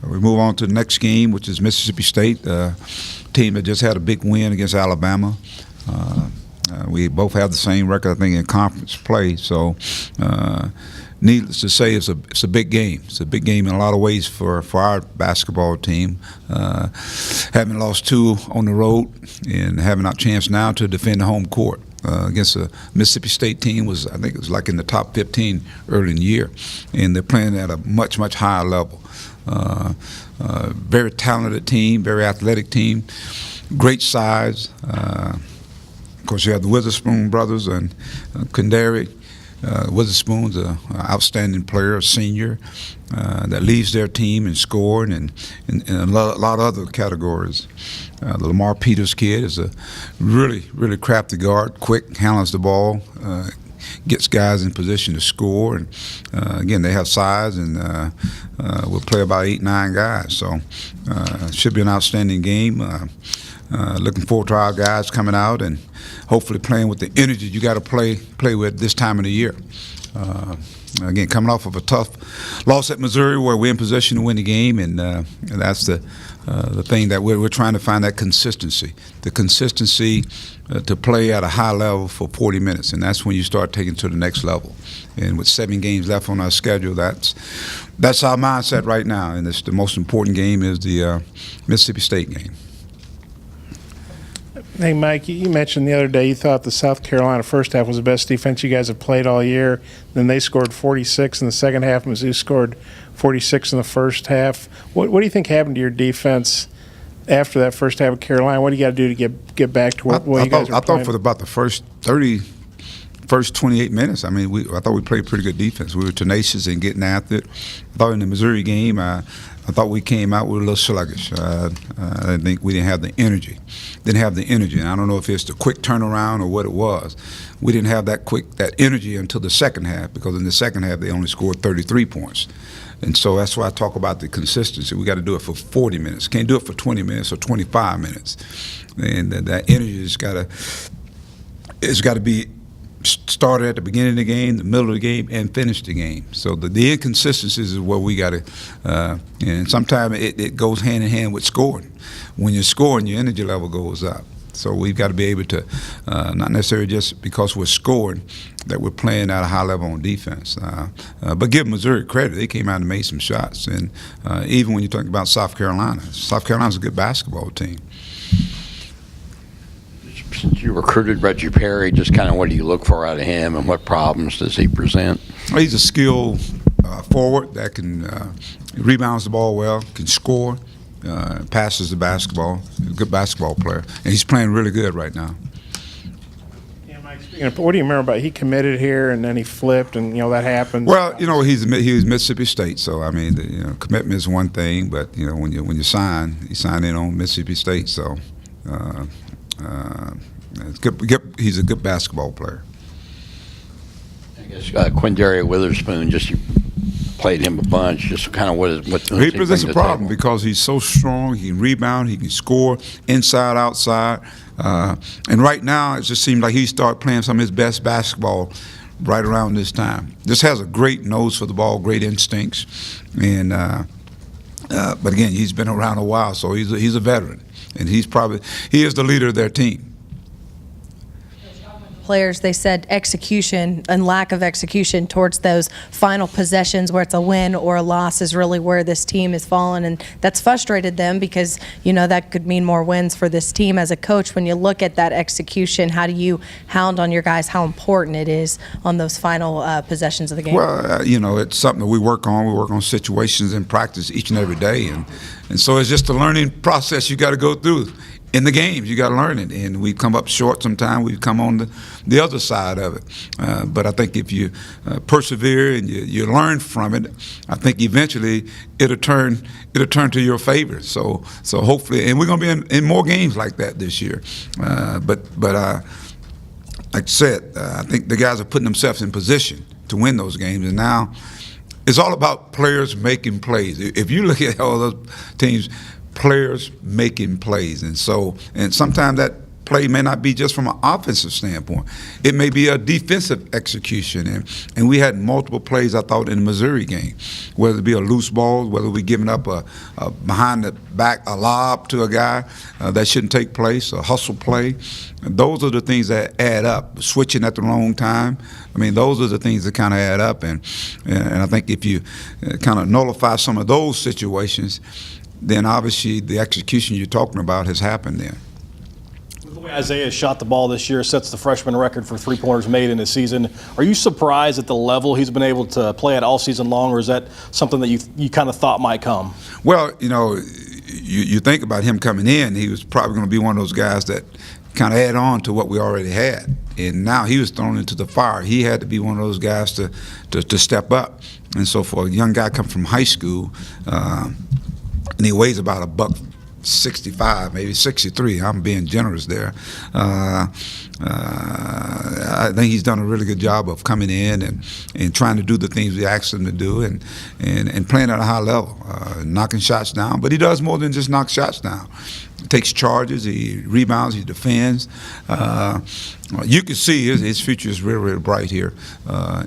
We move on to the next game, which is Mississippi State, team that just had a big win against Alabama. We both have the same record, I think, in conference play. So, needless to say, it's a big game. It's a big game in a lot of ways for our basketball team. Having lost 2 on the road and having our chance now to defend the home court against a Mississippi State team I think it was like in the top 15 early in the year, and they're playing at a much, much higher level. Very talented team, very athletic team, great size. Of course, you have the Witherspoon brothers and Kundari. Witherspoon's an outstanding player, a senior, that leads their team in scoring and a lot of other categories. The Lamar Peters kid is a really, really crafty guard, quick, handles the ball, gets guys in position to score. And again, they have size and will play about 8-9 guys. So it should be an outstanding game. Looking forward to our guys coming out and hopefully playing with the energy you got to play with this time of the year. Again, coming off of a tough loss at Missouri where we're in position to win the game, and that's the thing that we're trying to find, that consistency. The consistency to play at a high level for 40 minutes, and that's when you start taking it to the next level. And with 7 games left on our schedule, that's our mindset right now, and it's the most important game is the Mississippi State game. Hey, Mike, you mentioned the other day you thought the South Carolina first half was the best defense you guys have played all year. Then they scored 46 in the second half. Mizzou scored 46 in the first half. What do you think happened to your defense after that first half of Carolina? What do you got to do to get back to what you guys are playing? I thought for about the first 28 minutes, I thought we played pretty good defense. We were tenacious in getting after it. I thought in the Missouri game, I thought we came out with a little sluggish. I think we didn't have the energy. And I don't know if it's the quick turnaround or what it was. We didn't have that energy until the second half, because in the second half they only scored 33 points. And so that's why I talk about the consistency. We got to do it for 40 minutes. Can't do it for 20 minutes or 25 minutes. And that energy has got to be started at the beginning of the game, the middle of the game, and finish the game. So the inconsistencies is where we got to, and sometimes it goes hand in hand with scoring. When you're scoring, your energy level goes up. So we've got to be able to, not necessarily just because we're scoring, that we're playing at a high level on defense. But give Missouri credit. They came out and made some shots. And even when you talk about South Carolina's a good basketball team. Since you recruited Reggie Perry, just kind of what do you look for out of him and what problems does he present? He's a skilled forward that can rebounds the ball well, can score, passes the basketball. He's a good basketball player, and he's playing really good right now. Yeah, Mike, speaking of, what do you remember about he committed here and then he flipped and that happened? Well, he was Mississippi State, so commitment is one thing, but when you sign in on Mississippi State, so. It's good. He's a good basketball player. I guess Quindarius Witherspoon, you played him a bunch. Just kind of what he presents a problem because he's so strong. He can rebound. He can score inside, outside. And right now, it just seems like he started playing some of his best basketball right around this time. Just has a great nose for the ball, great instincts, and but again, he's been around a while, so he's a veteran. And he is the leader of their team. Players, they said execution and lack of execution towards those final possessions where it's a win or a loss is really where this team has fallen, and that's frustrated them because that could mean more wins for this team. As a coach, when you look at that execution, how do you hound on your guys how important it is on those final possessions of the game? Well, it's something that we work on. We work on situations in practice each and every day, and so it's just a learning process you got to go through. In the games, you got to learn it, and we come up short sometimes. We come on the other side of it. But I think if you persevere and you learn from it, I think eventually it'll turn to your favor. So hopefully, and we're going to be in more games like that this year. But like I said, I think the guys are putting themselves in position to win those games, and now it's all about players making plays. If you look at all those teams, players making plays, and sometimes play may not be just from an offensive standpoint. It may be a defensive execution. And we had multiple plays, I thought, in the Missouri game, whether it be a loose ball, whether we giving up a behind the back, a lob to a guy that shouldn't take place, a hustle play. And those are the things that add up. Switching at the wrong time. I mean, those are the things that kind of add up. And I think if you kind of nullify some of those situations, then obviously the execution you're talking about has happened then. The way Isaiah shot the ball this year sets the freshman record for three-pointers made in a season. Are you surprised at the level he's been able to play at all season long, or is that something that you kind of thought might come? Well, you think about him coming in, he was probably going to be one of those guys that kind of add on to what we already had. And now he was thrown into the fire. He had to be one of those guys to step up. And so for a young guy come from high school, and he weighs about $165, maybe 63. I'm being generous there. I think he's done a really good job of coming in and trying to do the things we asked him to do and playing at a high level, knocking shots down. But he does more than just knock shots down. He takes charges, he rebounds, he defends. You can see his future is really, really bright here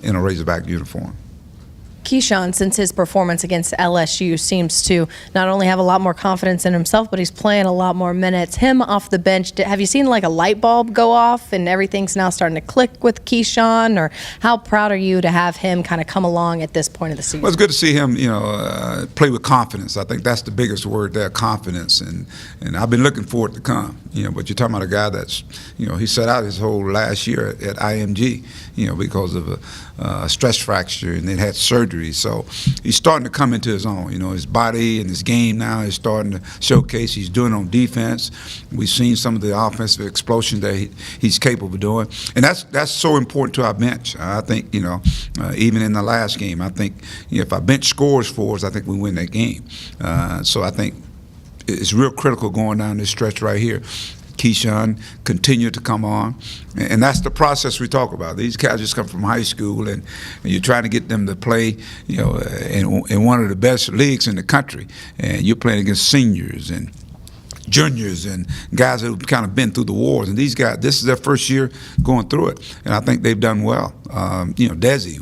in a Razorback uniform. Keyshawn, since his performance against LSU, seems to not only have a lot more confidence in himself, but he's playing a lot more minutes. Him off the bench, have you seen like a light bulb go off and everything's now starting to click with Keyshawn? Or how proud are you to have him kind of come along at this point of the season? Well, it's good to see him, play with confidence. I think that's the biggest word there, confidence. And I've been looking for it to come. But you're talking about a guy that's, he set out his whole last year at IMG, because of a stress fracture and then had surgery. So he's starting to come into his own. His body and his game now is starting to showcase. He's doing on defense. We've seen some of the offensive explosion that he's capable of doing, and that's so important to our bench. I think even in the last game, I think if our bench scores for us, I think we win that game. So I think it's real critical going down this stretch right here. Keyshawn continue to come on, and that's the process we talk about. These guys just come from high school, and you're trying to get them to play, in one of the best leagues in the country, and you're playing against seniors and juniors and guys who've kind of been through the wars. And these guys, this is their first year going through it, and I think they've done well. Desi,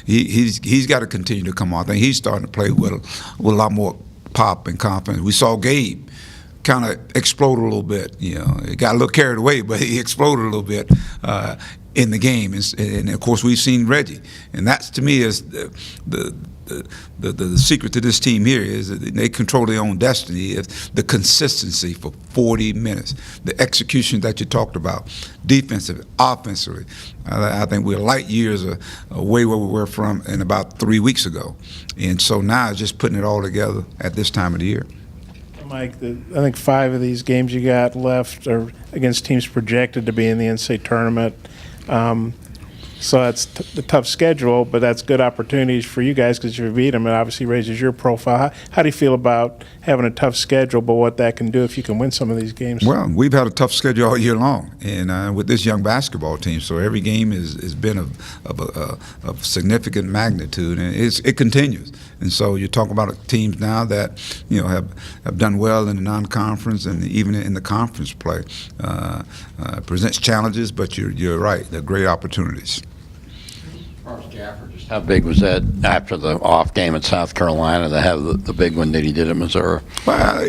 he's got to continue to come on. I think he's starting to play with a lot more pop and confidence. We saw Gabe kind of explode a little bit. He got a little carried away, but he exploded a little bit in the game. And of course, we've seen Reggie, and that's to me is the secret to this team here is that they control their own destiny. Is the consistency for 40 minutes, the execution that you talked about, defensively, offensively. I think we're light years away where we were from in about 3 weeks ago, and so now it's just putting it all together at this time of the year. Mike, I think 5 of these games you got left are against teams projected to be in the NCAA tournament. So that's the tough schedule, but that's good opportunities for you guys because if you beat them, it obviously raises your profile. How do you feel about having a tough schedule, but what that can do if you can win some of these games? Well, we've had a tough schedule all year long, and with this young basketball team, so every game has been of significant magnitude, and it continues. And so you're talking about teams now that have done well in the non-conference and even in the conference play. Presents challenges, but you're right, they're great opportunities. How big was that after the off game at South Carolina to have the big one that he did at Missouri? Well,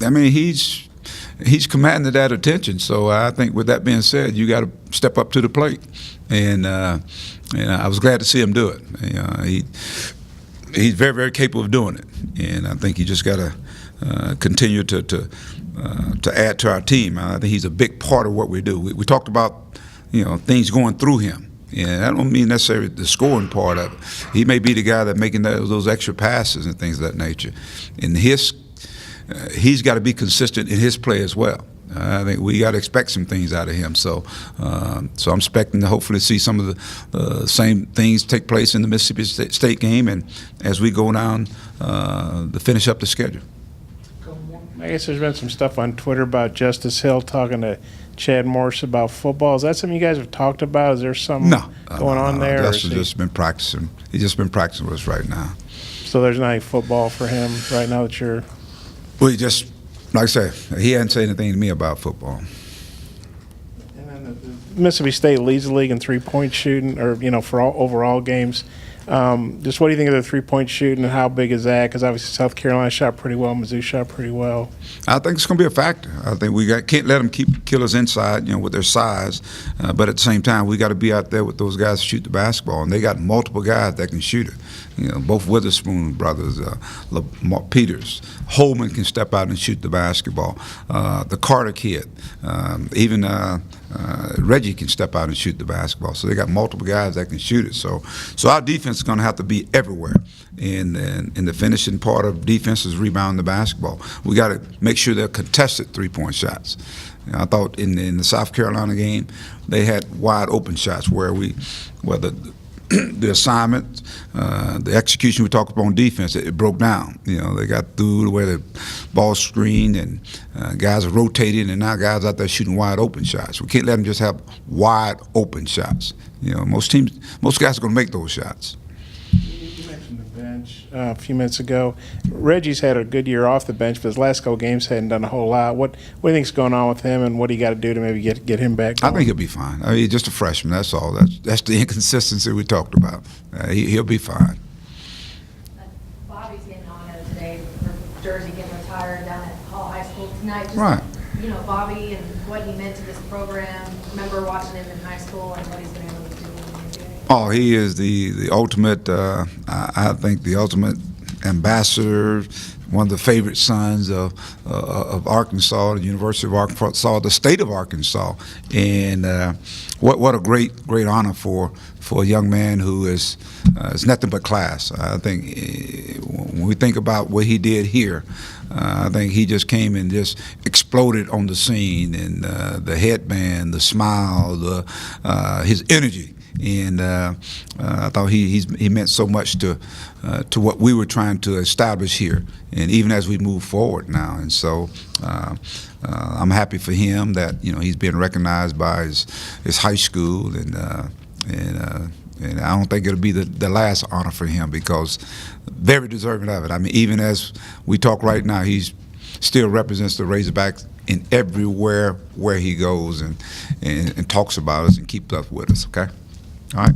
I mean, he's commanded that attention. So I think with that being said, you got to step up to the plate. And I was glad to see him do it. He's very, very capable of doing it. And I think you just got to continue to add to our team. I think he's a big part of what we do. We talked about, things going through him. And I don't mean necessarily the scoring part of it. He may be the guy that's making those extra passes and things of that nature. And he's got to be consistent in his play as well. I think we got to expect some things out of him. So I'm expecting to hopefully see some of the same things take place in the Mississippi State game, and as we go down to finish up the schedule. I guess there's been some stuff on Twitter about Justice Hill talking to Chad Morris about football. Is that something you guys have talked about? Is there something going on there? Justice has just been practicing. He's just been practicing with us right now. So there's not any football for him right now that you're... Well, like I said, he hadn't said anything to me about football. Mississippi State leads the league in three-point shooting, or for all overall games. Just what do you think of the three-point shooting, and how big is that? Because obviously South Carolina shot pretty well, Mizzou shot pretty well. I think it's going to be a factor. I think can't let them kill us inside, with their size. But at the same time, we got to be out there with those guys to shoot the basketball, and they got multiple guys that can shoot it. Both Witherspoon brothers, Lamar Peters, Holman can step out and shoot the basketball. The Carter kid, even Reggie can step out and shoot the basketball. So they got multiple guys that can shoot it. So our defense is going to have to be everywhere. And the finishing part of defense is rebounding the basketball. We got to make sure they're contested three-point shots. I thought in the South Carolina game they had wide open shots where the assignment, the execution we talked about on defense, it broke down. They got through the way the ball screened, and guys are rotating, and now guys out there shooting wide open shots. We can't let them just have wide open shots. Most guys are going to make those shots. You mentioned the bench a few minutes ago. Reggie's had a good year off the bench, but his last couple games hadn't done a whole lot. What do you think's going on with him, and what do you got to do to maybe get him back going? I think he'll be fine. I mean, he's just a freshman. That's all. That's the inconsistency we talked about. He'll be fine. Bobby's getting honored today for Jersey getting retired down at Hall High School tonight. Just, Right. Bobby and what he meant to this program. Remember watching him in high school and what he's been able to do in the NBA. Oh, he is the ultimate, I think the ultimate ambassador, one of the favorite sons of Arkansas, the University of Arkansas, the state of Arkansas. And what a great honor for a young man who is nothing but class. I think when we think about what he did here, I think he just came and just exploded on the scene, and the headband, the smile, his energy. And I thought he meant so much to what we were trying to establish here, and even as we move forward now. And so I'm happy for him that he's being recognized by his high school, and I don't think it'll be the last honor for him, because very deserving of it. I mean, even as we talk right now, he's still represents the Razorbacks in everywhere where he goes, and talks about us and keeps up with us. Okay. All right.